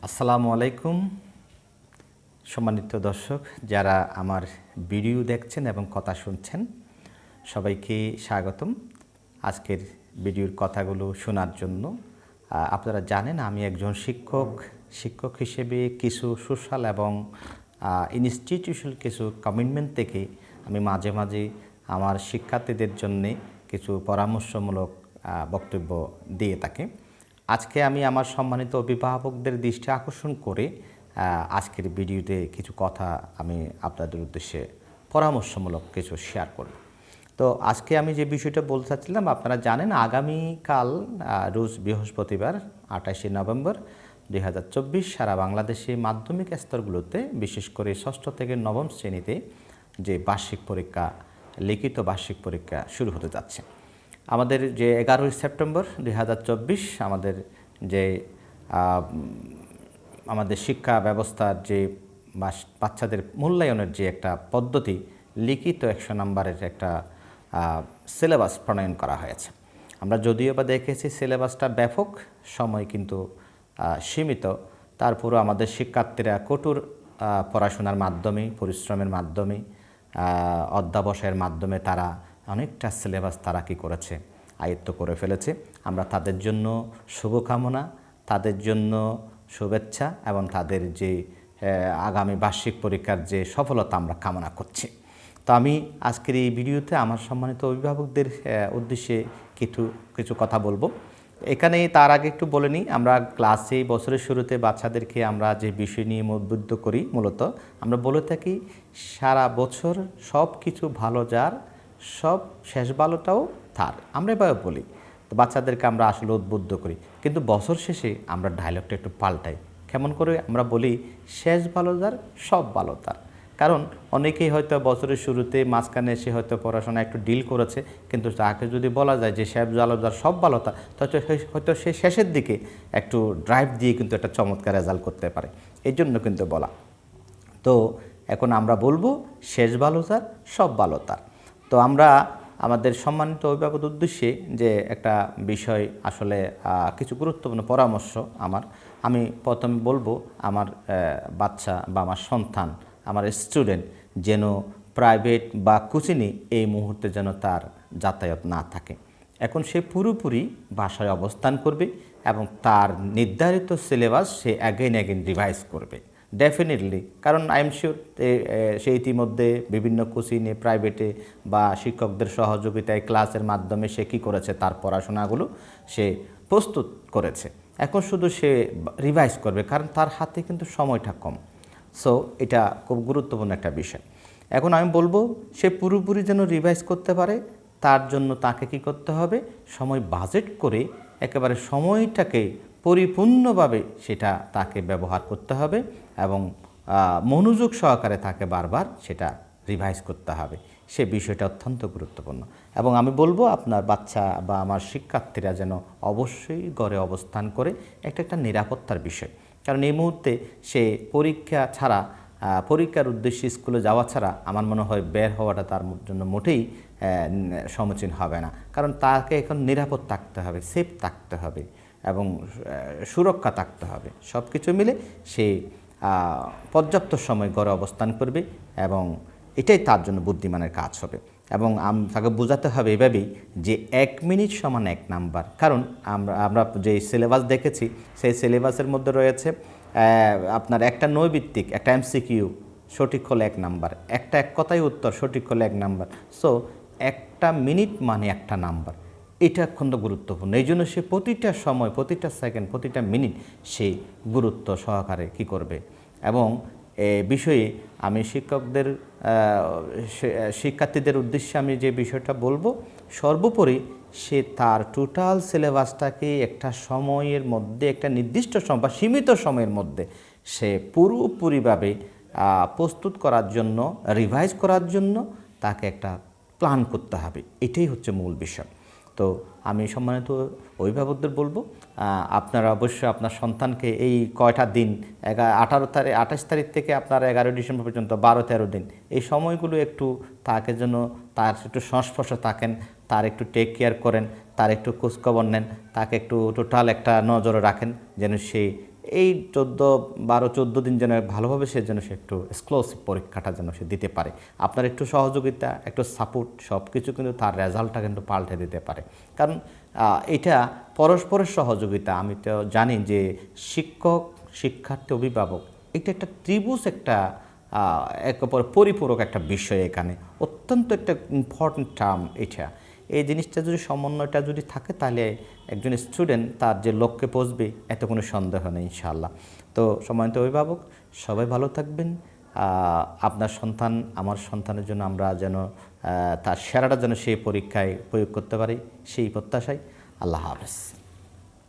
আসসালামু আলাইকুম সম্মানিত দর্শক যারা আমার ভিডিও দেখছেন এবং কথা শুনছেন সবাইকে স্বাগতম আজকের ভিডিওর কথাগুলো শোনার জন্য। আপনারা জানেন আমি একজন শিক্ষক হিসেবে কিছু সোশ্যাল এবং ইনস্টিটিউশনাল কিছু কমিটমেন্ট থেকে আমি মাঝে মাঝে আমার শিক্ষার্থীদের জন্যে কিছু পরামর্শমূলক বক্তব্য দিয়ে থাকি। আজকে আমি আমার সম্মানিত অভিভাবকদের দৃষ্টি আকর্ষণ করে আজকের ভিডিওতে কিছু কথা আমি আপনাদের উদ্দেশ্যে পরামর্শমূলক কিছু শেয়ার করব। তো আজকে আমি যে বিষয়টা বলতে চাচ্ছিলাম, আপনারা জানেন আগামীকাল রোজ বৃহস্পতিবার 28শে নভেম্বর 2024 সারা বাংলাদেশে মাধ্যমিক স্তরগুলোতে বিশেষ করে ষষ্ঠ থেকে নবম শ্রেণীতে যে বার্ষিক পরীক্ষা, লিখিত বার্ষিক পরীক্ষা শুরু হতে যাচ্ছে। আমাদের যে 11ই সেপ্টেম্বর 2024 আমাদের যে আমাদের শিক্ষা ব্যবস্থার যে বাচ্চাদের মূল্যায়নের যে একটা পদ্ধতি, লিখিত 100 নম্বরের একটা সিলেবাস প্রণয়ন করা হয়েছে। আমরা যদিও বা দেখেছি সিলেবাসটা ব্যাপক, সময় কিন্তু সীমিত, তারপরও আমাদের শিক্ষার্থীরা কঠোর পড়াশোনার মাধ্যমে, পরিশ্রমের মাধ্যমে, অধ্যাবসায়ের মাধ্যমে তারা অনেকটা সিলেবাস তারা কী করেছে, আয়ত্ত করে ফেলেছে। আমরা তাদের জন্য শুভকামনা, তাদের জন্য শুভেচ্ছা এবং তাদের যে আগামী বার্ষিক পরীক্ষার যে সফলতা আমরা কামনা করছি। তো আমি আজকের এই ভিডিওতে আমার সম্মানিত অভিভাবকদের উদ্দেশ্যে কিছু কথা বলবো। এখানে তার আগে একটু বলে নিই, আমরা ক্লাসে বছরের শুরুতে বাচ্চাদেরকে আমরা যে বিষয় নিয়ে উদ্বুদ্ধ করি, মূলত আমরা বলে থাকি সারা বছর সব কিছু ভালো যার, সব শেষ ভালোটাও তার, আমরা এভাবে বলি। তো বাচ্চাদেরকে আমরা আসলে উদ্বুদ্ধ করি, কিন্তু বছর শেষে আমরা ডায়লগটা একটু পাল্টাই। কেমন করে আমরা বলি শেষ ভালো যার, সব ভালো তার। কারণ অনেকেই হয়তো বছরের শুরুতে মাঝখানে এসে হয়তো পড়াশোনা একটু ডিল করেছে, কিন্তু তাকে যদি বলা যায় যে শেষ ভালো যার, সব ভালো তার, হয়তো সে শেষের দিকে একটু ড্রাইভ দিয়ে কিন্তু একটা চমৎকার রেজাল্ট করতে পারে। এই জন্য কিন্তু বলা। তো এখন আমরা বলবো শেষ ভালো যার, সব ভালো তার। তো আমরা আমাদের সম্মানিত অভিভাবকের উদ্দেশ্যে যে একটা বিষয় আসলে কিছু গুরুত্বপূর্ণ পরামর্শ আমি প্রথমে বলবো আমার বাচ্চা বা আমার সন্তান, আমার স্টুডেন্ট যেন প্রাইভেট বা কোচিংয়ে এই মুহূর্তে যেন তার যাতায়াত না থাকে। এখন সে পুরোপুরি বাসায় অবস্থান করবে এবং তার নির্ধারিত সিলেবাস সে অ্যাগেন রিভাইজ করবে ডেফিনেটলি। কারণ আই এম শিওর সে ইতিমধ্যে বিভিন্ন কোচিংয়ে, প্রাইভেটে বা শিক্ষকদের সহযোগিতায় ক্লাসের মাধ্যমে সে কী করেছে, তার পড়াশোনাগুলো সে প্রস্তুত করেছে। এখন শুধু সে রিভাইজ করবে, কারণ তার হাতে কিন্তু সময়টা কম। সো এটা খুব গুরুত্বপূর্ণ একটা বিষয়। এখন আমি বলবো সে পুরোপুরি যেন রিভাইজ করতে পারে, তার জন্য তাকে কি করতে হবে, সময় বাজেট করে একেবারে সময়টাকে পরিপূর্ণভাবে সেটা তাকে ব্যবহার করতে হবে এবং মনোযোগ সহকারে তাকে বারবার সেটা রিভাইজ করতে হবে। সে বিষয়টা অত্যন্ত গুরুত্বপূর্ণ। এবং আমি বলবো আপনার বাচ্চা বা আমার শিক্ষার্থীরা যেন অবশ্যই ঘরে অবস্থান করে, একটা নিরাপত্তার বিষয়। কারণ এই মুহূর্তে সে পরীক্ষা ছাড়া, পরীক্ষার উদ্দেশ্যে স্কুলে যাওয়া ছাড়া আমার মনে হয় বের হওয়াটা তার জন্য মোটেই সমীচীন হবে না। কারণ তাকে এখন নিরাপদ থাকতে হবে, সেফ থাকতে হবে এবং সুরক্ষা থাকতে হবে। সব কিছু মিলে সে পর্যাপ্ত সময় ঘরে অবস্থান করবে এবং এটাই তার জন্য বুদ্ধিমানের কাজ হবে। এবং তাকে বোঝাতে হবে এভাবেই যে 1 মিনিট সমান 1 নাম্বার। কারণ আমরা যে সিলেবাস দেখেছি সেই সিলেবাসের মধ্যে রয়েছে আপনার একটা নৈবিত্তিক, একটা এমসিকিউ সঠিক হলে 1 নাম্বার, একটা এক কথায় উত্তর সঠিক হলে 1 নাম্বার। সো 1টা মিনিট মানে 1টা নাম্বার। এটা অত্যন্ত গুরুত্বপূর্ণ। এই জন্য সে প্রতিটা সময়, প্রতিটা সেকেন্ড, প্রতিটা মিনিট সে গুরুত্ব সহকারে কী করবে। এবং বিষয়ে আমি শিক্ষার্থীদের উদ্দেশ্যে আমি যে বিষয়টা বলবো, সর্বোপরি সে তার টোটাল সিলেবাসটাকে একটা সময়ের মধ্যে, একটা নির্দিষ্ট সময় বা সীমিত সময়ের মধ্যে সে পুরোপুরিভাবে প্রস্তুত করার জন্য, রিভাইজ করার জন্য তাকে একটা প্ল্যান করতে হবে। এটাই হচ্ছে মূল বিষয়। তো আমি সম্মানিত অভিভাবকদের বলবো আপনারা অবশ্যই আপনার সন্তানকে এই কয়টা দিন 28 তারিখ থেকে আপনার 11 ডিসেম্বর পর্যন্ত 12-13 দিন এই সময়গুলো একটু তাকে যেন তার একটু সংস্পর্শে থাকেন, তার একটু টেক কেয়ার করেন, তার একটু খোঁজখবর নেন, তাকে একটু টোটাল একটা নজরে রাখেন যেন সে এই 12-14 দিন যেন ভালোভাবে সে একটু এক্সক্লুসিভ পরীক্ষাটা যেন সে দিতে পারে। আপনার একটু সহযোগিতা, একটু সাপোর্ট, সব কিছু কিন্তু তার রেজাল্টটা কিন্তু পাল্টে দিতে পারে। কারণ এটা পরস্পরের সহযোগিতা। আমি তো জানি যে শিক্ষক, শিক্ষার্থী, অভিভাবক এটা একটা ত্রিভুজ, একটা এক অপর পরিপূরক একটা বিষয়। এখানে অত্যন্ত একটা ইম্পর্ট্যান্ট টার্ম এটা। এই জিনিসটা যদি, সমন্বয়টা যদি থাকে, তাহলে একজন স্টুডেন্ট তার যে লক্ষ্যে পৌঁছবে এতে কোনো সন্দেহ নেই ইনশাআল্লাহ। তো সম্মানিত অভিভাবক, সবাই ভালো থাকবেন। আপনার সন্তান, আমার সন্তানের জন্য আমরা যেন তার সেরাটা যেন সেই পরীক্ষায় প্রয়োগ করতে পারি, সেই প্রত্যাশায়। আল্লাহ হাফেজ।